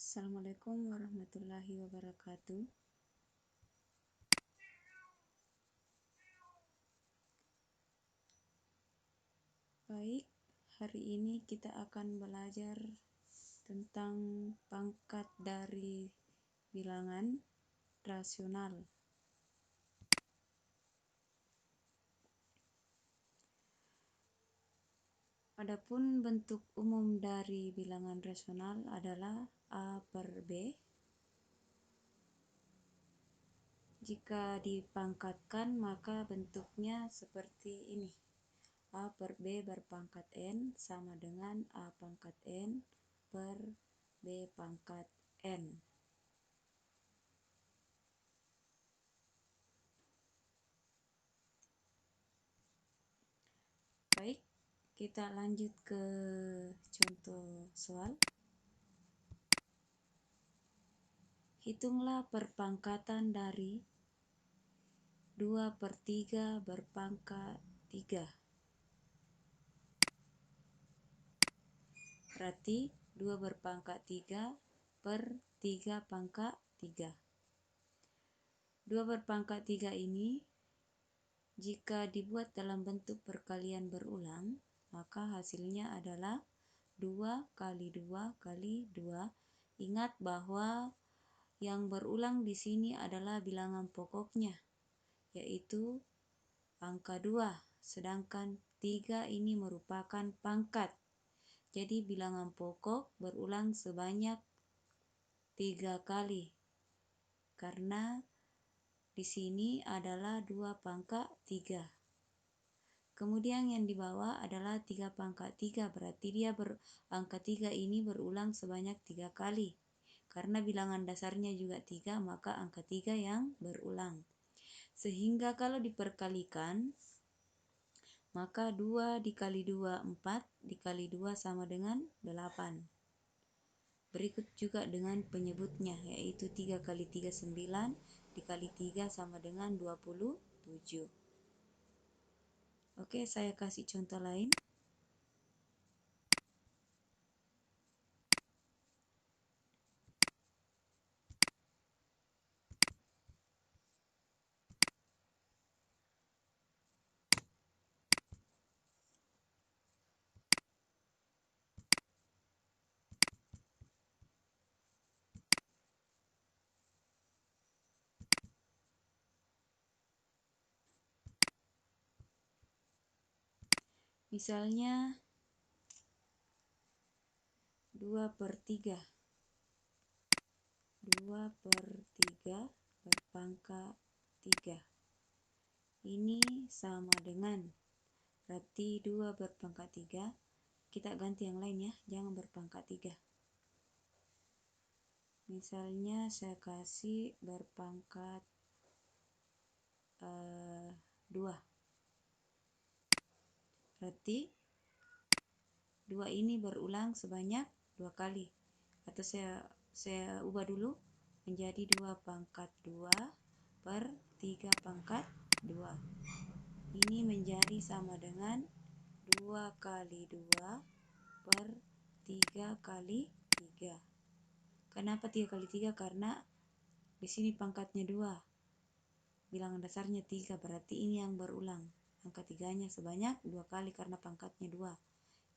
Assalamualaikum warahmatullahi wabarakatuh. Baik, hari ini kita akan belajar tentang pangkat dari bilangan rasional. Adapun bentuk umum dari bilangan rasional adalah A per B. Jika dipangkatkan maka bentuknya seperti ini. A per B berpangkat N sama dengan A pangkat N per B pangkat N. Baik, kita lanjut ke contoh soal. Hitunglah perpangkatan dari 2/3 berpangkat 3. Berarti 2 berpangkat 3 per 3 pangkat 3. 2 berpangkat 3 ini jika dibuat dalam bentuk perkalian berulang, maka hasilnya adalah 2 kali 2 kali 2. Ingat bahwa yang berulang di sini adalah bilangan pokoknya, yaitu angka 2, sedangkan 3 ini merupakan pangkat. Jadi bilangan pokok berulang sebanyak 3 kali, karena di sini adalah 2 pangkat 3. Kemudian yang di bawah adalah 3 pangkat 3, berarti angka 3 ini berulang sebanyak 3 kali. Karena bilangan dasarnya juga 3, maka angka 3 yang berulang. Sehingga kalau diperkalikan, maka 2 dikali 2, 4, dikali 2 sama dengan 8. Berikut juga dengan penyebutnya, yaitu 3 kali 3, 9, dikali 3 sama dengan 27. Oke, saya kasih contoh lain. Misalnya 2/3. 2/3 berpangkat 3. Ini sama dengan, berarti 2 berpangkat 3. Kita ganti yang lain ya, jangan berpangkat 3. Misalnya saya kasih berpangkat 2. Berarti 2 ini berulang sebanyak 2 kali. Atau saya ubah dulu menjadi 2 pangkat 2 per 3 pangkat 2. Ini menjadi sama dengan 2 kali 2 per 3 kali 3. Kenapa 3 kali 3? Karena di sini pangkatnya 2. Bilangan dasarnya 3, berarti ini yang berulang. Angka 3-nya sebanyak 2 kali karena pangkatnya 2.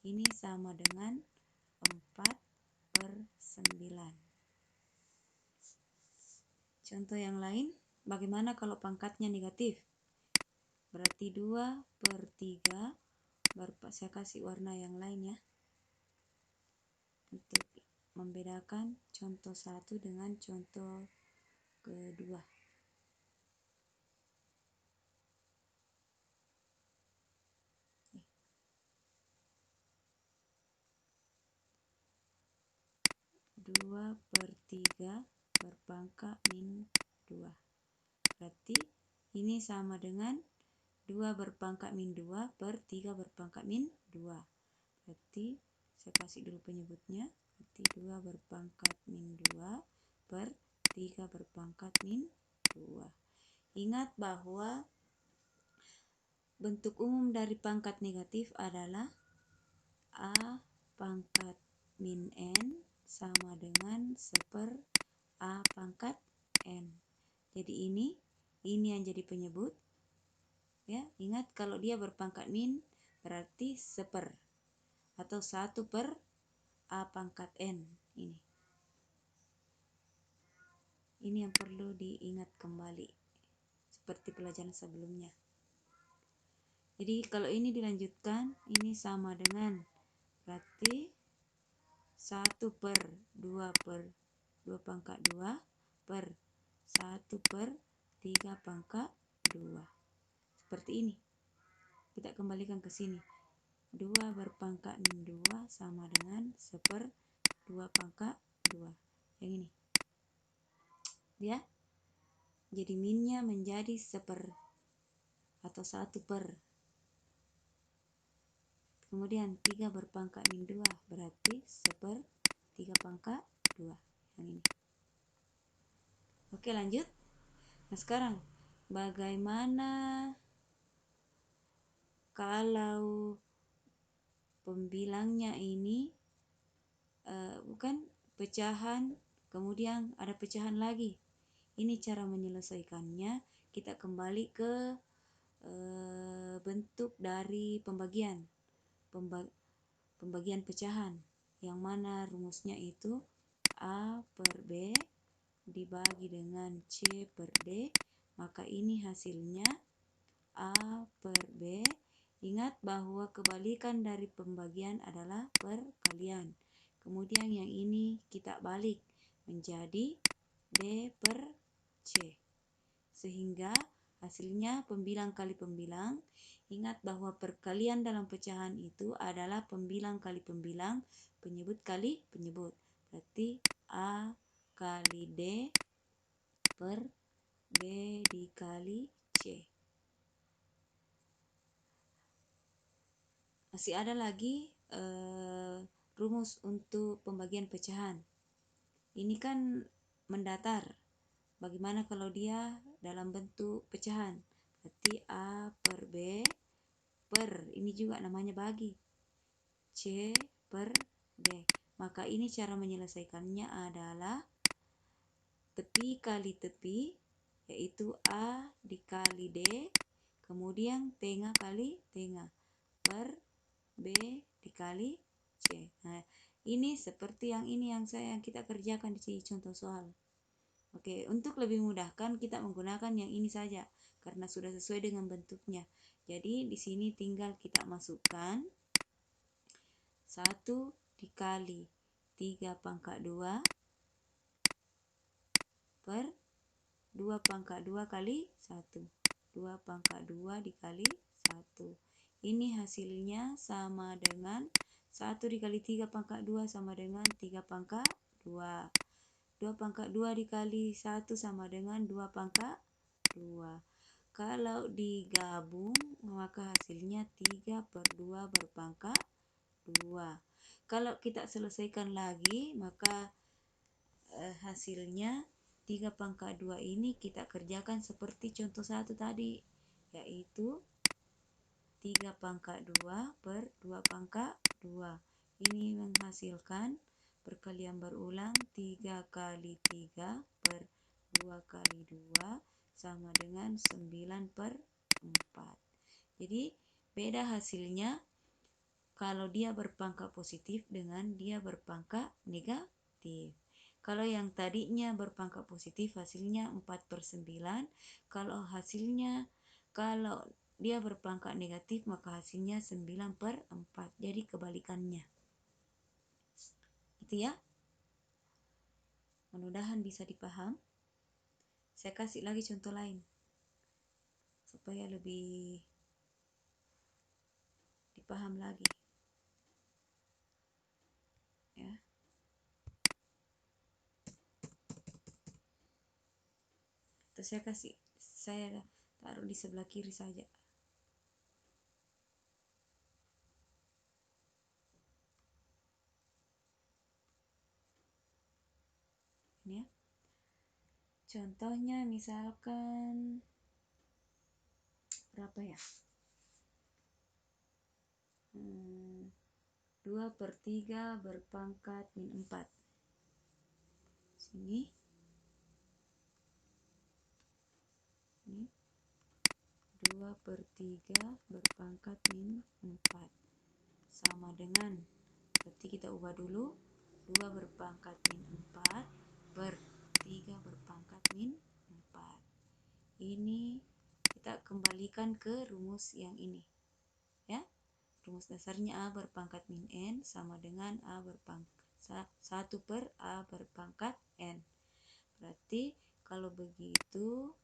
Ini sama dengan 4/9. Contoh yang lain, bagaimana kalau pangkatnya negatif? Berarti 2/3, saya kasih warna yang lain ya, untuk membedakan contoh 1 dengan contoh kedua. Dua per 3 berpangkat min 2. Berarti ini sama dengan 2 berpangkat min 2 per 3 berpangkat min 2. Berarti saya kasih dulu penyebutnya. Berarti 2 berpangkat min 2 per 3 berpangkat min 2. Ingat bahwa bentuk umum dari pangkat negatif adalah A pangkat min N sama dengan 1/A pangkat N. Jadi ini yang jadi penyebut. Ya, ingat kalau dia berpangkat min berarti 1/, atau 1/A pangkat N ini. Ini yang perlu diingat kembali seperti pelajaran sebelumnya. Jadi kalau ini dilanjutkan, ini sama dengan berarti 1/2 pangkat 2 per 1/3 pangkat 2. Seperti ini. Kita kembalikan ke sini. 2 berpangkat min 2 sama dengan 1/2 pangkat 2. Yang ini. Ya. Jadi minnya menjadi 1/, atau 1/. Kemudian 3 berpangkat min 2 berarti 1/3 pangkat 2. Yang ini. Oke, lanjut. Nah, sekarang bagaimana kalau pembilangnya ini bukan pecahan, kemudian ada pecahan lagi. Ini cara menyelesaikannya. Kita kembali ke bentuk dari pembagian pecahan, yang mana rumusnya itu A per B dibagi dengan C per D, maka ini hasilnya A per B. Ingat bahwa kebalikan dari pembagian adalah perkalian. Kemudian yang ini kita balik menjadi D per C. Sehingga hasilnya pembilang kali pembilang. Ingat bahwa perkalian dalam pecahan itu adalah pembilang kali pembilang, penyebut kali penyebut. Berarti A kali D per B dikali C. Masih ada lagi rumus untuk pembagian pecahan. Ini kan mendatar. Bagaimana kalau dia dalam bentuk pecahan? Berarti A per B per, ini juga namanya bagi, C per D. Maka ini cara menyelesaikannya adalah tepi kali tepi, yaitu A dikali D, kemudian tengah kali tengah, per B dikali C. Nah, ini seperti yang ini yang kita kerjakan di contoh soal. Oke, untuk lebih mudahkan kita menggunakan yang ini saja karena sudah sesuai dengan bentuknya. Jadi di sini tinggal kita masukkan 1 dikali 3 pangkat 2 per 2 pangkat 2 kali 1. 2 pangkat 2 dikali 1. Ini hasilnya sama dengan 1 dikali 3 pangkat 2 sama dengan 3 pangkat 2. 2 pangkat 2 dikali 1 sama dengan 2 pangkat 2. Kalau digabung maka hasilnya 3 per 2 berpangkat 2. Kalau kita selesaikan lagi maka hasilnya 3 pangkat 2 ini kita kerjakan seperti contoh 1 tadi, yaitu 3 pangkat 2 per 2 pangkat 2. Ini menghasilkan perkalian berulang 3 kali 3 per 2 kali 2 sama dengan 9 per 4. Jadi beda hasilnya kalau dia berpangkat positif dengan dia berpangkat negatif. Kalau yang tadinya berpangkat positif hasilnya 4/9. Kalau dia berpangkat negatif maka hasilnya 9/4. Jadi kebalikannya. Itu ya. Mudah-mudahan bisa dipaham. Saya kasih lagi contoh lain supaya lebih dipaham lagi. Ya. Terus saya taruh di sebelah kiri saja. Ini ya. Contohnya misalkan berapa ya? 2/3 berpangkat min 4. ini 2/3 berpangkat min 4 sama dengan, berarti kita ubah dulu, 2 berpangkat min 4 per 3 berpangkat min 4. Ini kita kembalikan ke rumus yang ini, ya. Rumus dasarnya A berpangkat min N sama dengan A berpangkat 1 per A berpangkat N. Berarti kalau begitu,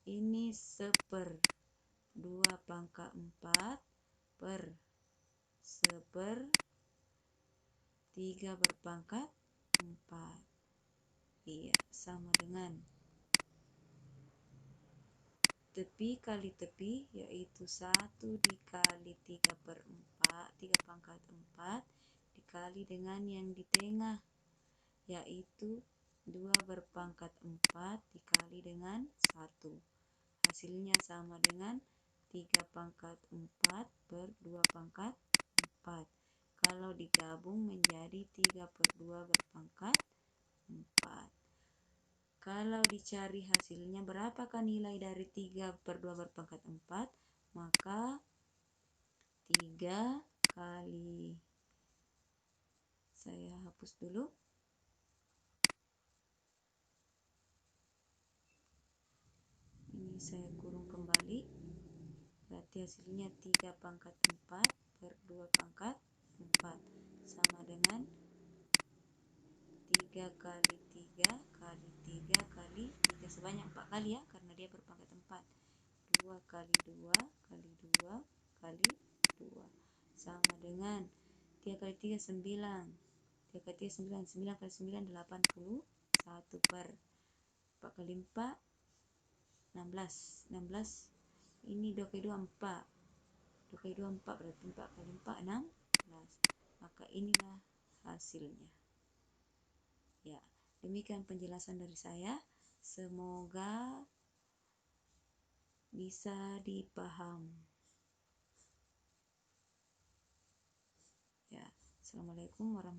ini 1/2 pangkat 4 per 1/3 berpangkat 4. Iya, sama dengan tepi kali tepi, yaitu 1 dikali 3/4, 3 pangkat 4, dikali dengan yang di tengah, yaitu 2 berpangkat 4 dikali dengan 1. Hasilnya sama dengan 3 pangkat 4 per 2 pangkat 4. Kalau digabung menjadi 3/2 berpangkat 4. Kalau dicari hasilnya berapakah nilai dari 3/2 berpangkat 4? Maka 3 kali, saya hapus dulu. Ini saya kurung kembali. Berarti hasilnya 3 pangkat 4 per 2 pangkat 4 sama dengan 3 kali 3 kali 3 kali 3, sebanyak 4 kali ya, karena dia berpangkat 4. 2 kali 2 kali 2 kali 2 sama dengan 3 kali 3 9. 3 kali 3 9, 9 kali 9 81 per 4 kali 4 16. 16 ini 2 kali 2 4. 2 kali 2 4, berarti 4 kali 4 16. Maka inilah hasilnya. Ya, demikian penjelasan dari saya. Semoga bisa dipaham. Ya, Assalamualaikum warahmatullahi wabarakatuh.